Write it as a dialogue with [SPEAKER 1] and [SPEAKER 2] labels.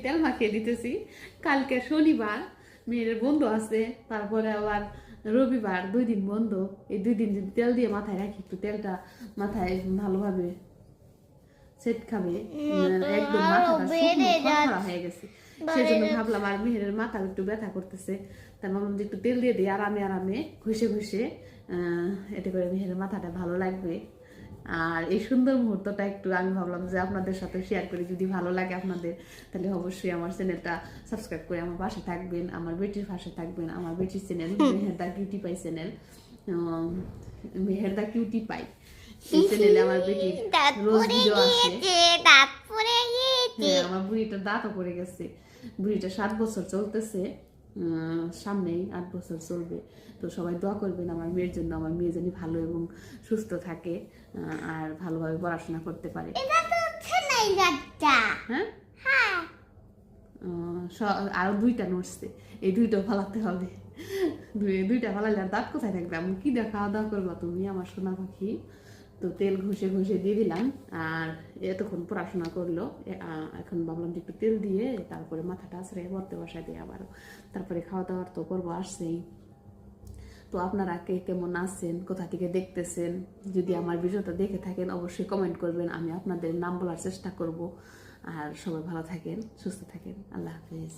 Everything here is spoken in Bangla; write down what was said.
[SPEAKER 1] তেল মাখিয়ে দিতেছি। কালকে শনিবার, মেয়ের বন্ধু আছে, তারপরে আবার রবিবার, 2 দিন বন্ধ। এই 2 দিন যদি তেল দিয়ে মাথায় রাখি, একটু তেলটা মাথায় ভালোভাবে সেট খাবে, একদম মাথাটা শুকনো খরখরা হয়ে গেছে। সেজন্য ভাবলাম, আর মেহেরের মাথা একটু ব্যথা করতেছে, তাই ভাবলাম যে একটু তেল দিয়ে দিই, আরামে আরামে ঘষে ঘষে, এতে করে মেহেরের মাথাটা ভালো লাগবে। আর এই সুন্দর মুহূর্তটা একটু আমি ভাবলাম যে আপনাদের সাথে শেয়ার করি, যদি ভালো লাগে আপনাদের, তাহলে অবশ্যই আমার চ্যানেলটা সাবস্ক্রাইব করে আমার পাশে থাকবেন, আমার বেটির পাশে থাকবেন। আমার বেটির channel Meherda cutie pie channel, Meherda cutie pie, এই চ্যানেলে আমার বেটির রোজ ভিডিও আসে। হ্যাঁ, আমার বুড়িটার দাঁতও পড়ে গেছে। বুড়িটা 7 বছর চলতেছে, সামনেই 8 বছর চলবে। তো সবাই দোয়া করবেন আমার মেয়ের জন্য, আমার মেয়ে যেন ভালো এবং সুস্থ থাকে, আর ভালোভাবে পড়াশোনা করতে পারে। হ্যাঁ, আরো 2টা নড়ছে, এই 2টা ফালাতে হবে। 2টা ফালালে আর দাঁত কোথায় থাকবে? আমি কি দিয়ে খাওয়া দাওয়া করবো তুমি আমার সোনা পাখি? তো তেল ঘষে ঘষে দিয়ে দিলাম, আর এতক্ষণ পড়াশোনা করলো, এখন ভাবলাম যে একটু তেল দিয়ে তারপরে মাথাটা আছড়ে পড়তে বসাই দিই আবারও, তারপরে খাওয়া দাওয়ার তো করবো, আসছেই। তো আপনারা কে কেমন আছেন, কোথা থেকে দেখতেছেন? যদি আমার ভিডিওটা দেখে থাকেন অবশ্যই কমেন্ট করবেন, আমি আপনাদের নাম বলার চেষ্টা করব। আর সবাই ভালো থাকেন, সুস্থ থাকেন, আল্লাহ হাফেজ।